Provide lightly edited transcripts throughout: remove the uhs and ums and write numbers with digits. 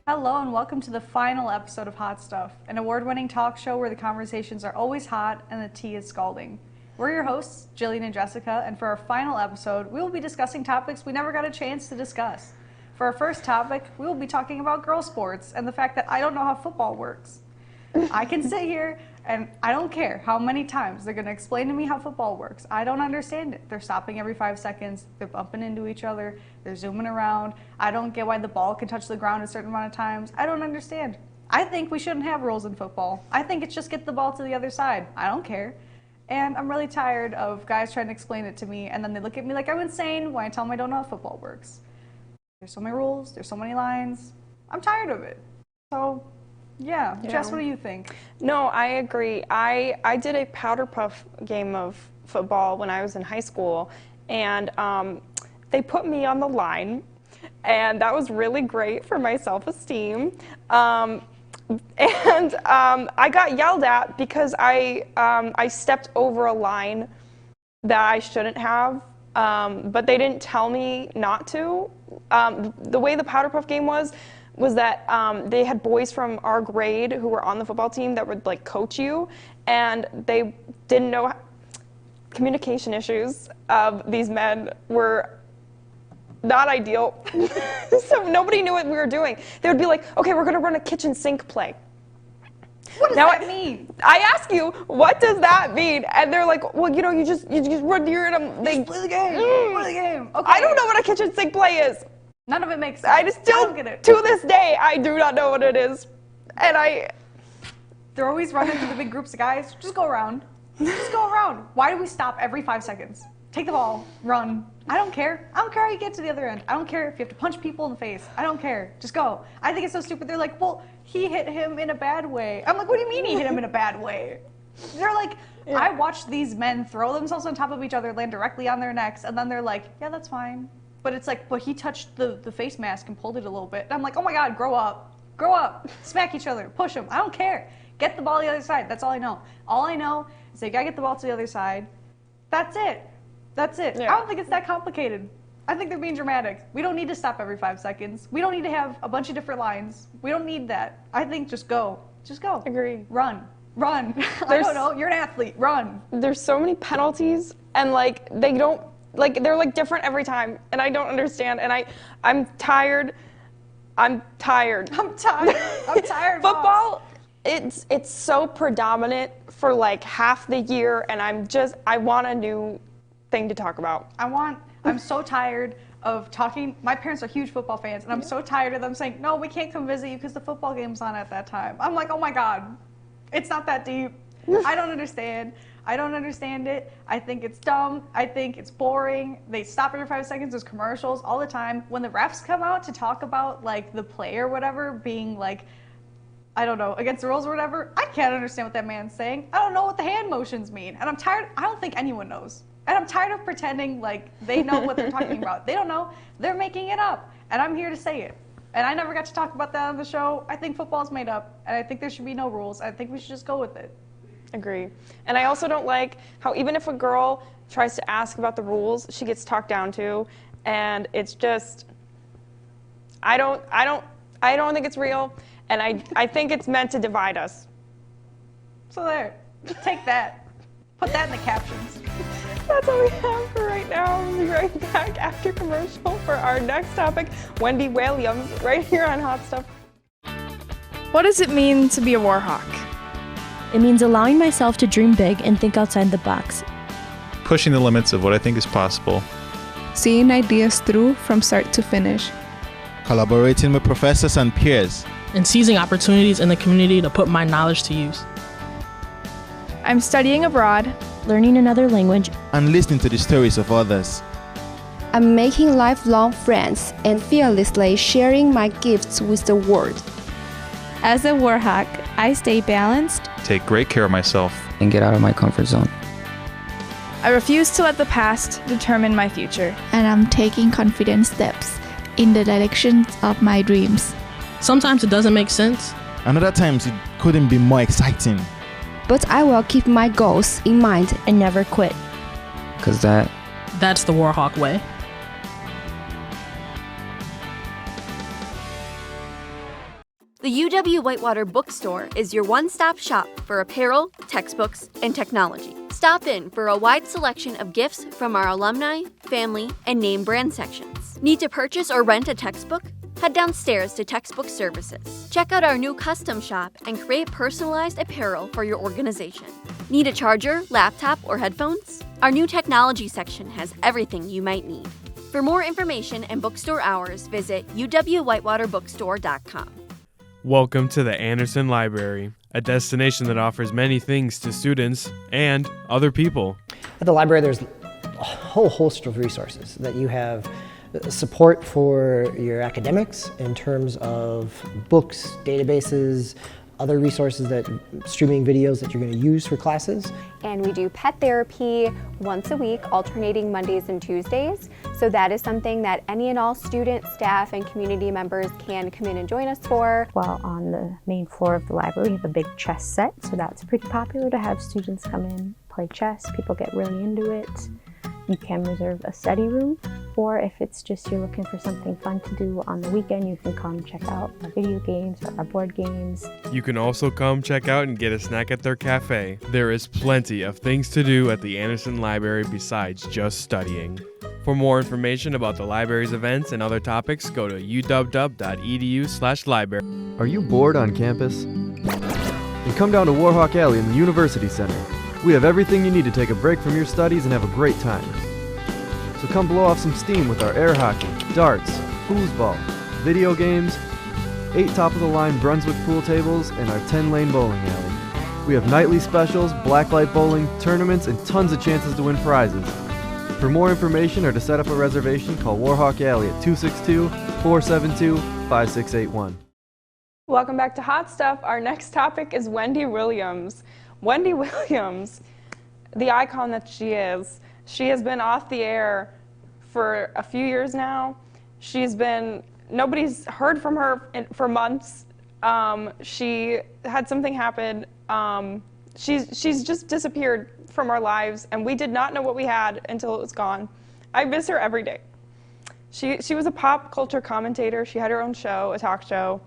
Hello and welcome to the final episode of Hot Stuff, an award-winning talk show where the conversations are always hot and the tea is scalding. We're your hosts, Jillian and Jessica, and for our final episode, we will be discussing topics we never got a chance to discuss. For our first topic, we will be talking about girl sports and the fact that I don't know how football works. I can sit here and I don't care how many times they're going to explain to me how football works. I don't understand it. They're stopping every 5 seconds. They're bumping into each other. They're zooming around. I don't get why the ball can touch the ground a certain amount of times. I don't understand. I think we shouldn't have rules in football. I think it's just get the ball to the other side. I don't care. And I'm really tired of guys trying to explain it to me, and then they look at me like I'm insane when I tell them I don't know how football works. There's so many rules. There's so many lines. I'm tired of it. So... Yeah. Jess, what do you think? No, I agree. I did a powder puff game of football when I was in high school, and they put me on the line, and that was really great for my self-esteem. I got yelled at because I stepped over a line that I shouldn't have, but they didn't tell me not to. The way the powder puff game was that they had boys from our grade who were on the football team that would like coach you, and they didn't know communication issues of these men were not ideal. So nobody knew what we were doing. They would be like, okay, we're gonna run a kitchen sink play. What does that mean? I ask you, what does that mean? And they're like, well, you just run your, and Just play the game. Play the game. Okay. I don't know what a kitchen sink play is. None of it makes sense. I just still, don't get it. to this day, I do not know what it is. And They're always running to the big groups of guys. Just go around. Just go around. Why do we stop every 5 seconds? Take the ball, run. I don't care. I don't care how you get to the other end. I don't care if you have to punch people in the face. I don't care. Just go. I think it's so stupid. They're like, well, he hit him in a bad way. I'm like, what do you mean he hit him in a bad way? They're like, yeah. I watched these men throw themselves on top of each other, land directly on their necks, and then they're like, yeah, that's fine. But it's like, but he touched the face mask and pulled it a little bit. And I'm like, oh my God, grow up. Grow up. Smack each other. Push them. I don't care. Get the ball to the other side. That's all I know. All I know is that you gotta get the ball to the other side. That's it. That's it. Yeah. I don't think it's that complicated. I think they're being dramatic. We don't need to stop every 5 seconds. We don't need to have a bunch of different lines. We don't need that. I think just go. Just go. Agree. Run. Run. I don't know. You're an athlete. Run. There's so many penalties, and like they don't. Like, they're like different every time, and I don't understand, and I'm tired. I'm tired. I'm tired. I'm tired. Football, it's so predominant for like half the year, and I want a new thing to talk about. I'm so tired of talking. My parents are huge football fans, and I'm so tired of them saying, no, we can't come visit you because the football game's on at that time. I'm like, oh my God, it's not that deep. I don't understand. I don't understand it. I think it's dumb. I think it's boring. They stop every 5 seconds. There's commercials all the time. When the refs come out to talk about like the play or whatever being like, I don't know, against the rules or whatever, I can't understand what that man's saying. I don't know what the hand motions mean. And I'm tired. I don't think anyone knows. And I'm tired of pretending like they know what they're talking about. They don't know. They're making it up. And I'm here to say it. And I never got to talk about that on the show. I think football's made up. And I think there should be no rules. I think we should just go with it. Agree. And I also don't like how even if a girl tries to ask about the rules, she gets talked down to, and it's just I don't think it's real, and I think it's meant to divide us. So there. Take that. Put that in the captions. That's all we have for right now. We'll be right back after commercial for our next topic, Wendy Williams, right here on Hot Stuff. What does it mean to be a Warhawk? It means allowing myself to dream big and think outside the box. Pushing the limits of what I think is possible. Seeing ideas through from start to finish. Collaborating with professors and peers. And seizing opportunities in the community to put my knowledge to use. I'm studying abroad, learning another language, and listening to the stories of others. I'm making lifelong friends and fearlessly sharing my gifts with the world. As a Warhawk, I stay balanced, take great care of myself, and get out of my comfort zone. I refuse to let the past determine my future. And I'm taking confident steps in the direction of my dreams. Sometimes it doesn't make sense. And other times it couldn't be more exciting. But I will keep my goals in mind and never quit. Because that's the Warhawk way. The UW Whitewater Bookstore is your one-stop shop for apparel, textbooks, and technology. Stop in for a wide selection of gifts from our alumni, family, and name brand sections. Need to purchase or rent a textbook? Head downstairs to Textbook Services. Check out our new custom shop and create personalized apparel for your organization. Need a charger, laptop, or headphones? Our new technology section has everything you might need. For more information and bookstore hours, visit uwwhitewaterbookstore.com. Welcome to the Anderson Library, a destination that offers many things to students and other people. At the library, there's a whole host of resources that you have. Support for your academics in terms of books, databases, other resources, that streaming videos that you're going to use for classes. And we do pet therapy once a week, alternating Mondays and Tuesdays. So that is something that any and all students, staff, and community members can come in and join us for. Well, on the main floor of the library, we have a big chess set, so that's pretty popular to have students come in, play chess. People get really into it. You can reserve a study room, or if it's just you're looking for something fun to do on the weekend, you can come check out our video games or our board games. You can also come check out and get a snack at their cafe. There is plenty of things to do at the Anderson Library besides just studying. For more information about the library's events and other topics, go to uw.edu/library. Are you bored on campus? Then come down to Warhawk Alley in the University Center. We have everything you need to take a break from your studies and have a great time. So come blow off some steam with our air hockey, darts, foosball, video games, 8 top-of-the-line Brunswick pool tables, and our 10-lane bowling alley. We have nightly specials, blacklight bowling, tournaments, and tons of chances to win prizes. For more information or to set up a reservation, call Warhawk Alley at 262-472-5681. Welcome back to Hot Stuff. Our next topic is Wendy Williams. Wendy Williams, the icon that she is, she has been off the air for a few years now. Nobody's heard from her for months. She had something happen. She's just disappeared from our lives, and we did not know what we had until it was gone. I miss her every day. She was a pop culture commentator. She had her own show, a talk show,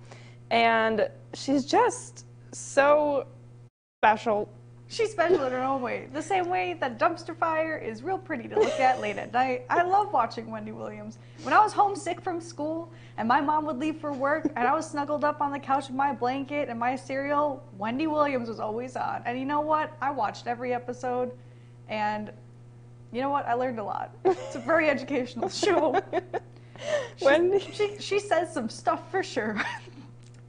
and she's just so special. She's special in her own way. The same way that dumpster fire is real pretty to look at late at night. I love watching Wendy Williams. When I was homesick from school and my mom would leave for work and I was snuggled up on the couch with my blanket and my cereal, Wendy Williams was always on. And you know what? I watched every episode, and you know what? I learned a lot. It's a very educational show. She says some stuff for sure.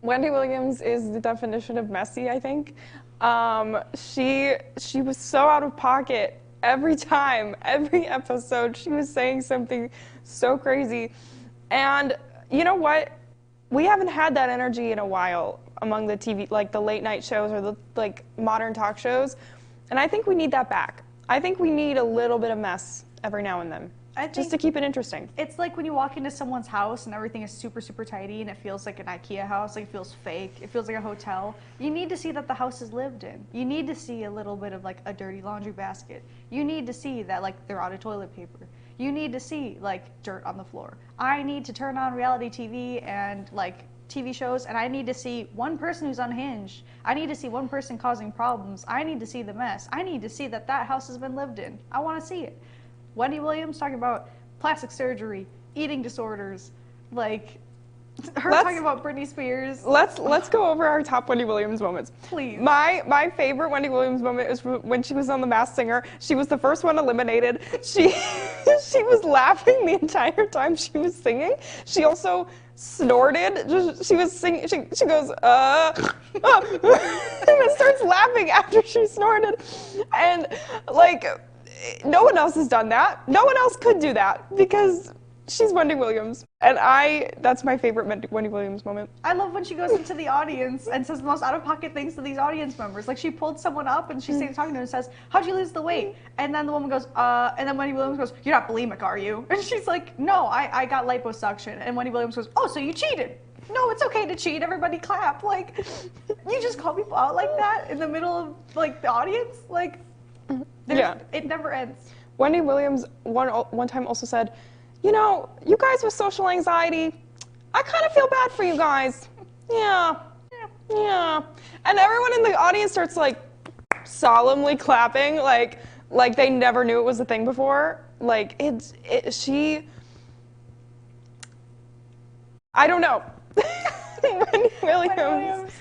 Wendy Williams is the definition of messy, I think. She was so out of pocket every time, every episode. She was saying something so crazy. And you know what? We haven't had that energy in a while among the TV, like the late night shows or the modern talk shows. And I think we need that back. I think we need a little bit of mess every now and then. Just to keep it interesting. It's like when you walk into someone's house and everything is super, super tidy and it feels like an IKEA house, like it feels fake, it feels like a hotel. You need to see that the house is lived in. You need to see a little bit of like a dirty laundry basket. You need to see that like they're out of toilet paper. You need to see like dirt on the floor. I need to turn on reality TV and like TV shows, and I need to see one person who's unhinged. I need to see one person causing problems. I need to see the mess. I need to see that that house has been lived in. I want to see it. Wendy Williams talking about plastic surgery, eating disorders, like her talking about Britney Spears. Let's go over our top Wendy Williams moments. Please. My favorite Wendy Williams moment is when she was on The Masked Singer. She was the first one eliminated. She was laughing the entire time she was singing. She also snorted. She was singing. She goes and then starts laughing after she snorted, and like. No one else has done that. No one else could do that because she's Wendy Williams. And that's my favorite Wendy Williams moment. I love when she goes into the audience and says the most out-of-pocket things to these audience members. Like she pulled someone up and she's talking to her and says, "How'd you lose the weight?" And then the woman goes, and then Wendy Williams goes, "You're not bulimic, are you?" And she's like, "No, I got liposuction." And Wendy Williams goes, "Oh, so you cheated." No, it's okay to cheat. Everybody clap. Like, you just call people out like that in the middle of like the audience? Like, it never ends. Wendy Williams one time also said, "You know, you guys with social anxiety, I kind of feel bad for you guys. Yeah, Yeah. And everyone in the audience starts like solemnly clapping, like they never knew it was a thing before. Like I don't know. Wendy Williams.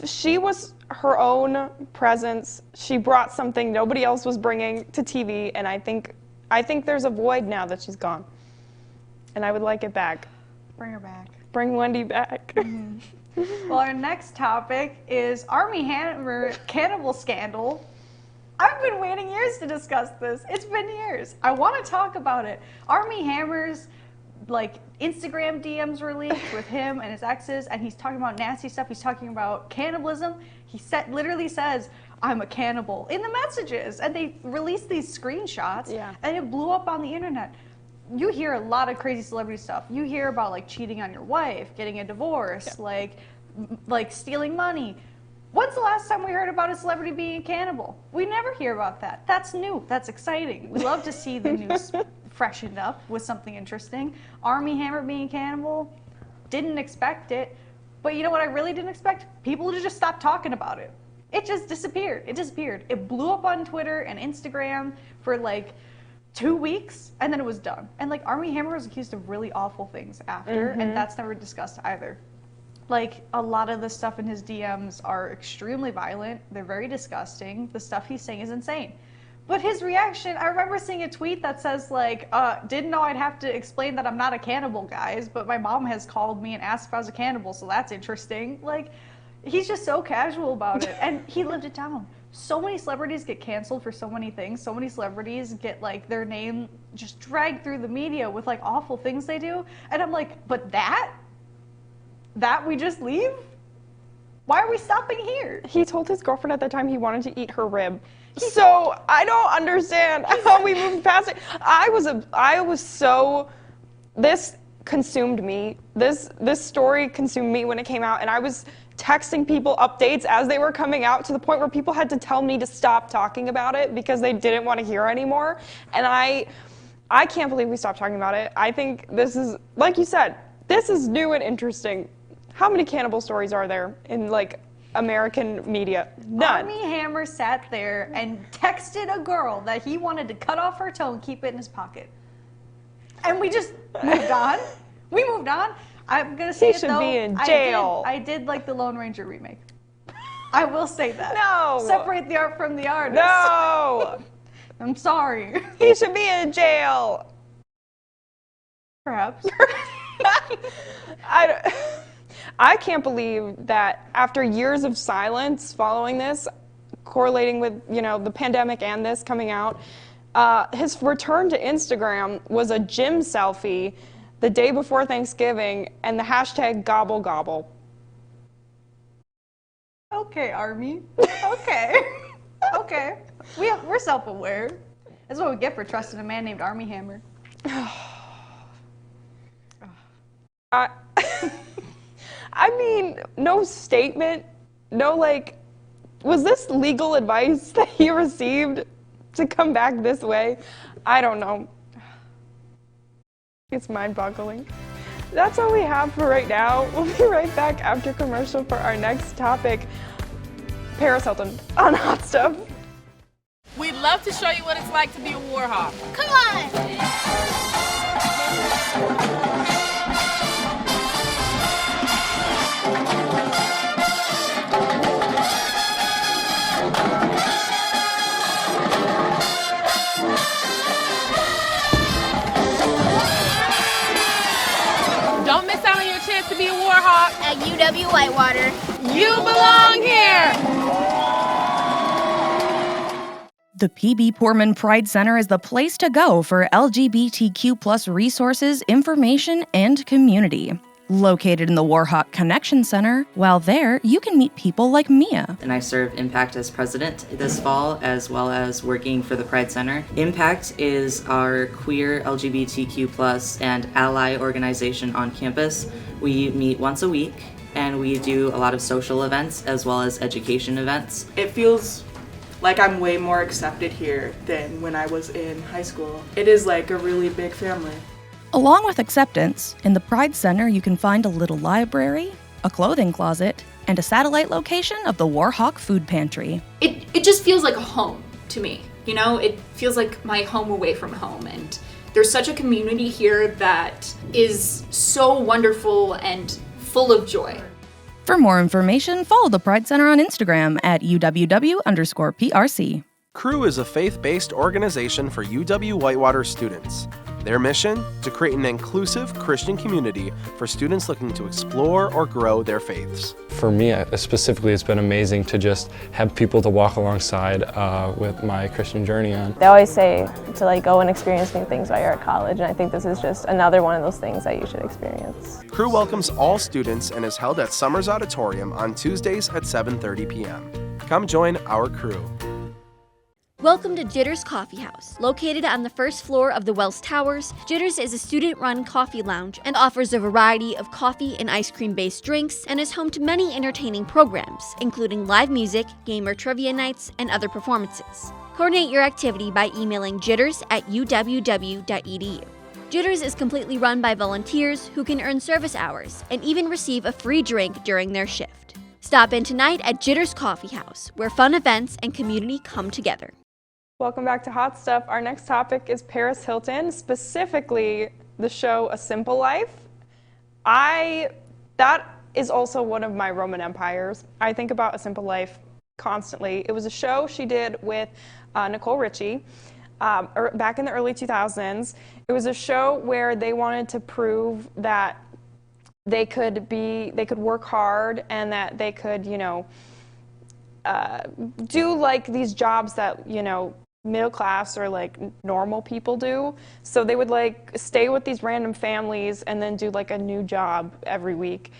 She was her own presence. She brought something nobody else was bringing to TV, and I think there's a void now that she's gone. And I would like it back. Bring her back. Bring Wendy back. Mm-hmm. Well, our next topic is Armie Hammer cannibal scandal. I've been waiting years to discuss this. It's been years. I want to talk about it. Armie Hammer's Instagram DMs were leaked with him and his exes, and he's talking about nasty stuff. He's talking about cannibalism. He literally says, "I'm a cannibal" in the messages, and they released these screenshots, and it blew up on the internet. You hear a lot of crazy celebrity stuff. You hear about cheating on your wife, getting a divorce, like stealing money. When's the last time we heard about a celebrity being a cannibal? We never hear about that. That's new. That's exciting. We love to see the news freshened up with something interesting. Armie Hammer being a cannibal, didn't expect it. But you know what I really didn't expect? People to just stop talking about it. It just disappeared. It disappeared. It blew up on Twitter and Instagram for 2 weeks, and then it was done. And Armie Hammer was accused of really awful things after, and that's never discussed either. A lot of the stuff in his DMs are extremely violent. They're very disgusting. The stuff he's saying is insane. But his reaction, I remember seeing a tweet that says didn't know I'd have to explain that I'm not a cannibal, guys, but my mom has called me and asked if I was a cannibal, so that's interesting. He's just so casual about it, and he lived it down. So many celebrities get canceled for so many things. So many celebrities get their name just dragged through the media with awful things they do. And I'm but that we just leave? Why are we stopping here? He told his girlfriend at the time he wanted to eat her rib. So I don't understand how we moved past it. This consumed me. This story consumed me when it came out, and I was texting people updates as they were coming out to the point where people had to tell me to stop talking about it because they didn't want to hear anymore. And I can't believe we stopped talking about it. I think this is, like you said, this is new and interesting. How many cannibal stories are there in American media? None. Armie Hammer sat there and texted a girl that he wanted to cut off her toe and keep it in his pocket. And we just moved on. We moved on. I'm going to say he should be in jail. I did like the Lone Ranger remake. I will say that. No. Separate the art from the artist. No. I'm sorry. He should be in jail. Perhaps. I can't believe that after years of silence following this, correlating with the pandemic and this coming out, his return to Instagram was a gym selfie the day before Thanksgiving and the hashtag gobble gobble. Okay, Armie. Okay. Okay. We're self-aware. That's what we get for trusting a man named Armie Hammer. I mean, no statement, no was this legal advice that he received to come back this way? I don't know. It's mind-boggling. That's all we have for right now. We'll be right back after commercial for our next topic. Paris Hilton on Hot Stuff. We'd love to show you what it's like to be a Warhawk. Come on! Don't miss out on your chance to be a Warhawk at UW Whitewater. You belong here! The PB Poorman Pride Center is the place to go for LGBTQ+ resources, information, and community. Located in the Warhawk Connection Center, while there, you can meet people like Mia. And I serve Impact as president this fall, as well as working for the Pride Center. Impact is our queer LGBTQ+ and ally organization on campus. We meet once a week, and we do a lot of social events as well as education events. It feels like I'm way more accepted here than when I was in high school. It is like a really big family. Along with acceptance, in the Pride Center you can find a little library, a clothing closet, and a satellite location of the Warhawk Food Pantry. It just feels like a home to me. You know, it feels like my home away from home, and there's such a community here that is so wonderful and full of joy. For more information, follow the Pride Center on Instagram at UWW_PRC. Crew is a faith-based organization for UW-Whitewater students. Their mission? To create an inclusive Christian community for students looking to explore or grow their faiths. For me, specifically, it's been amazing to just have people to walk alongside with my Christian journey on. They always say to go and experience new things while you're at college, and I think this is just another one of those things that you should experience. Crew welcomes all students and is held at Summers Auditorium on Tuesdays at 7:30 p.m. Come join our crew. Welcome to Jitters Coffee House. Located on the first floor of the Wells Towers, Jitters is a student-run coffee lounge and offers a variety of coffee and ice cream-based drinks and is home to many entertaining programs, including live music, gamer trivia nights, and other performances. Coordinate your activity by emailing jitters@uww.edu. Jitters is completely run by volunteers who can earn service hours and even receive a free drink during their shift. Stop in tonight at Jitters Coffee House, where fun events and community come together. Welcome back to Hot Stuff. Our next topic is Paris Hilton, specifically the show A Simple Life. That is also one of my Roman empires. I think about A Simple Life constantly. It was a show she did with Nicole Richie back in the early 2000s. It was a show where they wanted to prove that they could work hard and that they could, do these jobs that, middle class or normal people do. So they would stay with these random families and then do a new job every week.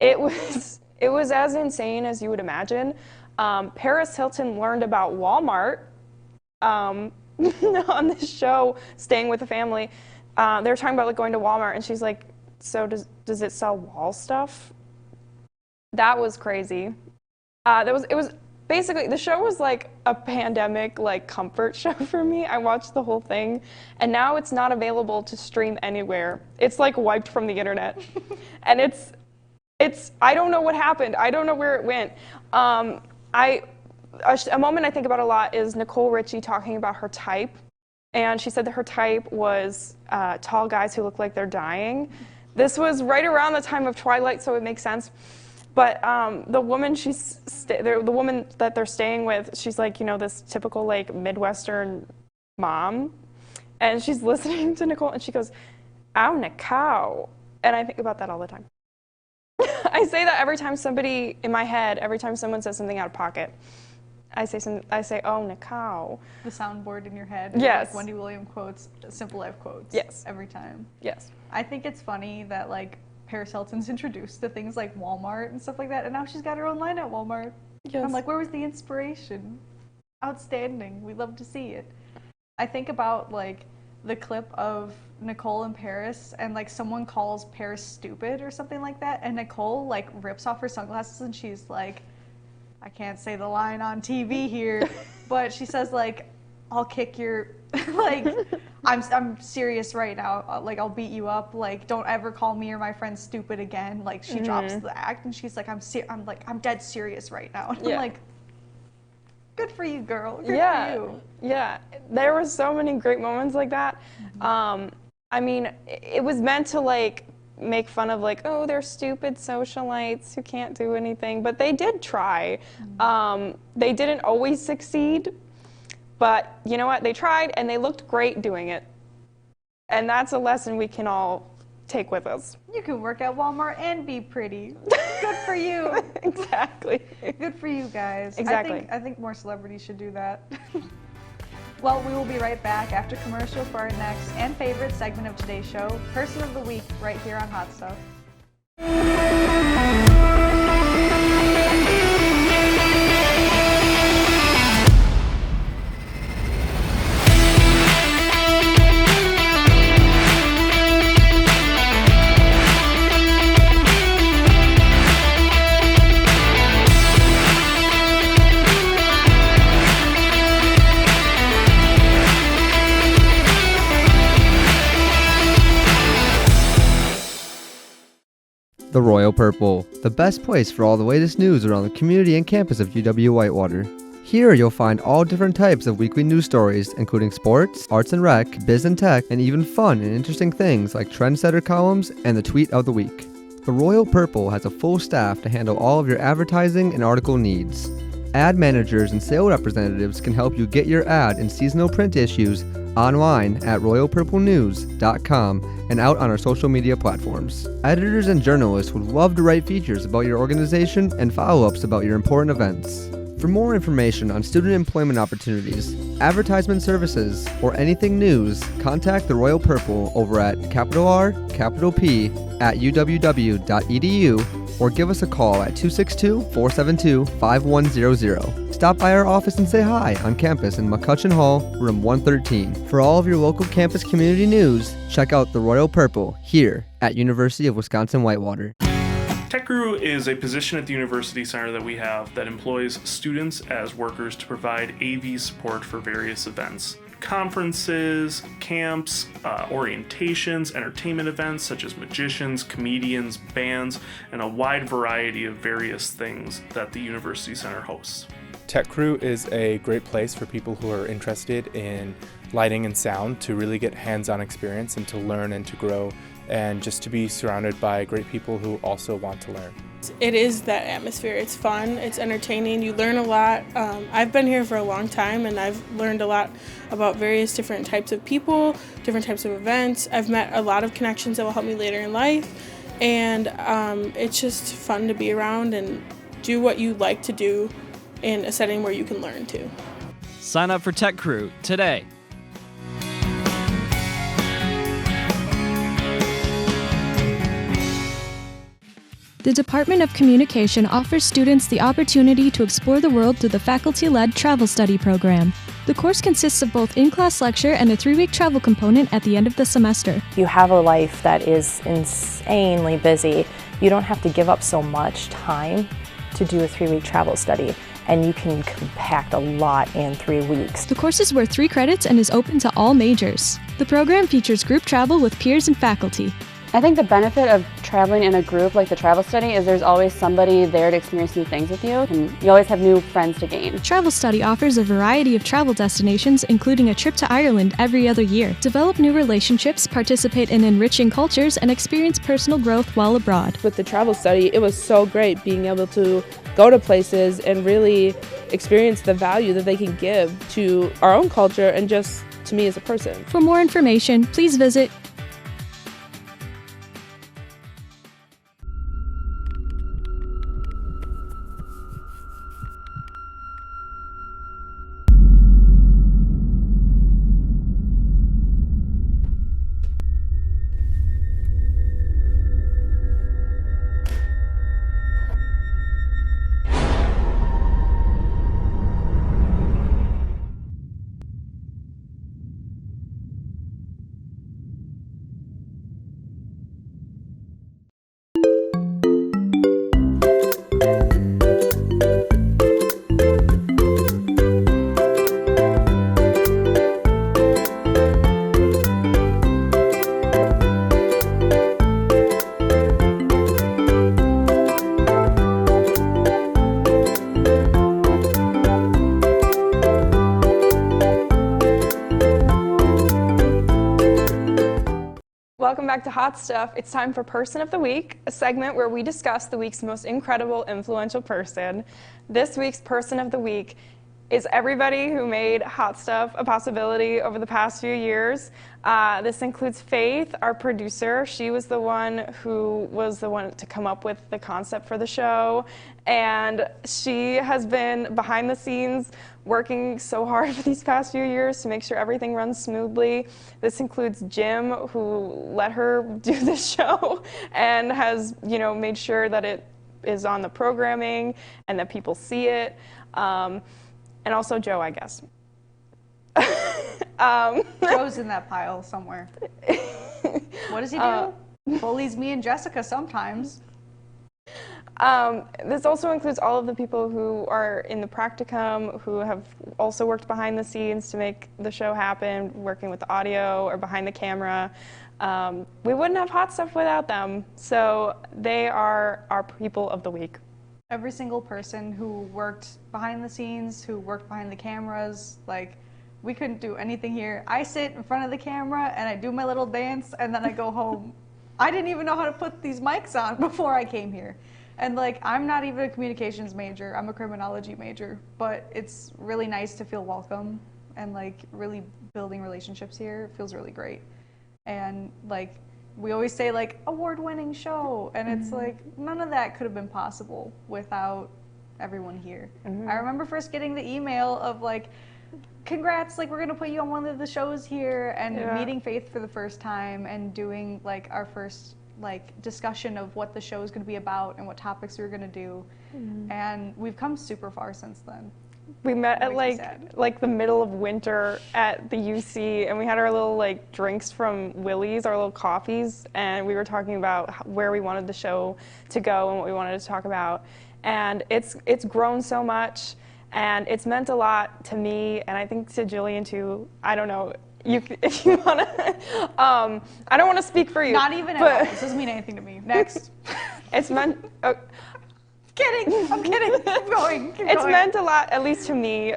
It was as insane as you would imagine. Paris Hilton learned about Walmart on this show, staying with a family. They were talking about going to Walmart, and she's like, "So does it sell wall stuff?" That was crazy. It was basically, the show was like a pandemic comfort show for me. I watched the whole thing, and now it's not available to stream anywhere. It's wiped from the internet, and it's I don't know what happened. I don't know where it went. A moment I think about a lot is Nicole Richie talking about her type, and she said that her type was tall guys who look like they're dying. This was right around the time of Twilight, so it makes sense. But the woman the woman that they're staying with, she's this typical Midwestern mom, and she's listening to Nicole, and she goes, "Ow, Nicole," and I think about that all the time. I say that every time someone says something out of pocket. I say, "Oh, Nicole." The soundboard in your head. Yes. Wendy Williams quotes, Simple Life quotes. Yes. Every time. Yes. I think it's funny that Paris Hilton's introduced to things like Walmart and stuff like that, and now she's got her own line at Walmart. Yes. I'm where was the inspiration? Outstanding. We love to see it. I think about the clip of Nicole and Paris, and someone calls Paris stupid or something like that, and Nicole rips off her sunglasses and she's like, I can't say the line on TV here, but she says I'll kick your I'm serious right now. I'll beat you up. Don't ever call me or my friends stupid again. She drops the act and she's like, I'm dead serious right now. And Yeah. I'm good for you, girl. Good Yeah. for you. Yeah. There were so many great moments like that. It was meant to make fun of oh, they're stupid socialites who can't do anything, but they did try. They didn't always succeed. But you know what? They tried, and they looked great doing it. And that's a lesson we can all take with us. You can work at Walmart and be pretty. Good for you. Exactly. Good for you guys. Exactly. I think more celebrities should do that. Well, we will be right back after commercial for our next and favorite segment of today's show, Person of the Week, right here on Hot Stuff. The Royal Purple, the best place for all the latest news around the community and campus of UW-Whitewater. Here you'll find all different types of weekly news stories, including sports, arts and rec, biz and tech, and even fun and interesting things like trendsetter columns and the tweet of the week. The Royal Purple has a full staff to handle all of your advertising and article needs. Ad managers and sales representatives can help you get your ad in seasonal print issues online at royalpurplenews.com and out on our social media platforms. Editors and journalists would love to write features about your organization and follow-ups about your important events. For more information on student employment opportunities, advertisement services, or anything news, contact the Royal Purple over at r@uww.edu or give us a call at 262-472-5100. Stop by our office and say hi on campus in McCutcheon Hall, room 113. For all of your local campus community news, check out the Royal Purple here at University of Wisconsin-Whitewater. Tech Crew is a position at the University Center that we have that employs students as workers to provide AV support for various events. Conferences, camps, orientations, entertainment events such as magicians, comedians, bands, and a wide variety of various things that the University Center hosts. Tech Crew is a great place for people who are interested in lighting and sound to really get hands-on experience and to learn and to grow, and just to be surrounded by great people who also want to learn. It is that atmosphere. It's fun, it's entertaining, you learn a lot. I've been here for a long time and I've learned a lot about various different types of people, different types of events. I've met a lot of connections that will help me later in life, and it's just fun to be around and do what you like to do in a setting where you can learn too. Sign up for Tech Crew today. The Department of Communication offers students the opportunity to explore the world through the faculty-led travel study program. The course consists of both in-class lecture and a 3-week travel component at the end of the semester. You have a life that is insanely busy. You don't have to give up so much time to do a 3-week travel study, and you can compact a lot in 3 weeks. The course is worth 3 credits and is open to all majors. The program features group travel with peers and faculty. I think the benefit of traveling in a group like the travel study is there's always somebody there to experience new things with you, and you always have new friends to gain. Travel Study offers a variety of travel destinations, including a trip to Ireland every other year. Develop new relationships, participate in enriching cultures, and experience personal growth while abroad. With the Travel Study, it was so great being able to go to places and really experience the value that they can give to our own culture and just to me as a person. For more information, please visit Welcome back to Hot Stuff. It's time for Person of the Week, a segment where we discuss the week's most incredible, influential person. This week's Person of the Week is everybody who made Hot Stuff a possibility over the past few years. This includes Faith, our producer. She was the one to come up with the concept for the show, and she has been behind the scenes working so hard for these past few years to make sure everything runs smoothly. This includes Jim, who let her do this show and has, made sure that it is on the programming and that people see it. And also Joe, I guess. Joe's in that pile somewhere. What does he do? Bullies me and Jessica sometimes. This also includes all of the people who are in the practicum, who have also worked behind the scenes to make the show happen, working with the audio or behind the camera. We wouldn't have Hot Stuff without them, so they are our people of the week. Every single person who worked behind the scenes, who worked behind the cameras, like, we couldn't do anything here. I sit in front of the camera and I do my little dance and then I go home. I didn't even know how to put these mics on before I came here. And like, I'm not even a communications major, I'm a criminology major, but it's really nice to feel welcome and like really building relationships here. It feels really great. And like, we always say like award-winning show, and it's like none of that could have been possible without everyone here. I remember first getting the email of like, congrats, like we're gonna put you on one of the shows here, and meeting Faith for the first time and doing like our first like discussion of what the show is gonna be about and what topics we were gonna do. And we've come super far since then. We met at like the middle of winter at the UC, and we had our little like drinks from Willie's, our little coffees, and we were talking about where we wanted the show to go and what we wanted to talk about. And it's grown so much, and it's meant a lot to me, and I think to Jillian too. I don't know. If you want to, I don't want to speak for you. Not even at all. This doesn't mean anything to me. Next. It's meant. Kidding. I'm kidding. Keep going. It's meant a lot, at least to me,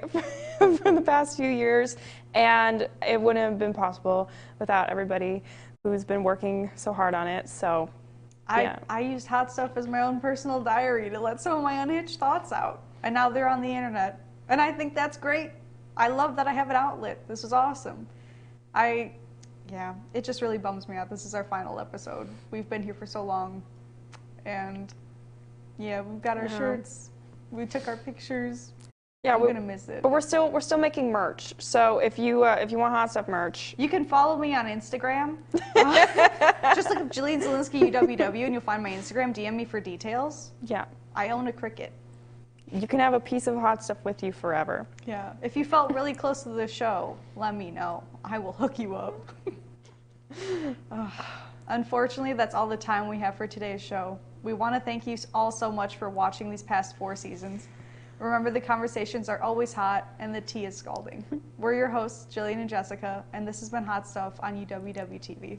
for the past few years, and it wouldn't have been possible without everybody who's been working so hard on it. So, yeah. I used Hot Stuff as my own personal diary to let some of my unhinged thoughts out, and now they're on the internet, and I think that's great. I love that I have an outlet. This is awesome. Yeah, it just really bums me out. This is our final episode. We've been here for so long, and yeah, we've got our shirts. We took our pictures. Yeah, we're gonna miss it. But we're still making merch. So if you want Hot Stuff merch, you can follow me on Instagram. Just look up Jillian Zielinski UWW, and you'll find my Instagram. DM me for details. Yeah, I own a Cricut. You can have a piece of Hot Stuff with you forever. Yeah. If you felt really close to the show, let me know. I will hook you up. Unfortunately, that's all the time we have for today's show. We want to thank you all so much for watching these past 4 seasons. Remember, the conversations are always hot and the tea is scalding. We're your hosts, Jillian and Jessica, and this has been Hot Stuff on UWW TV.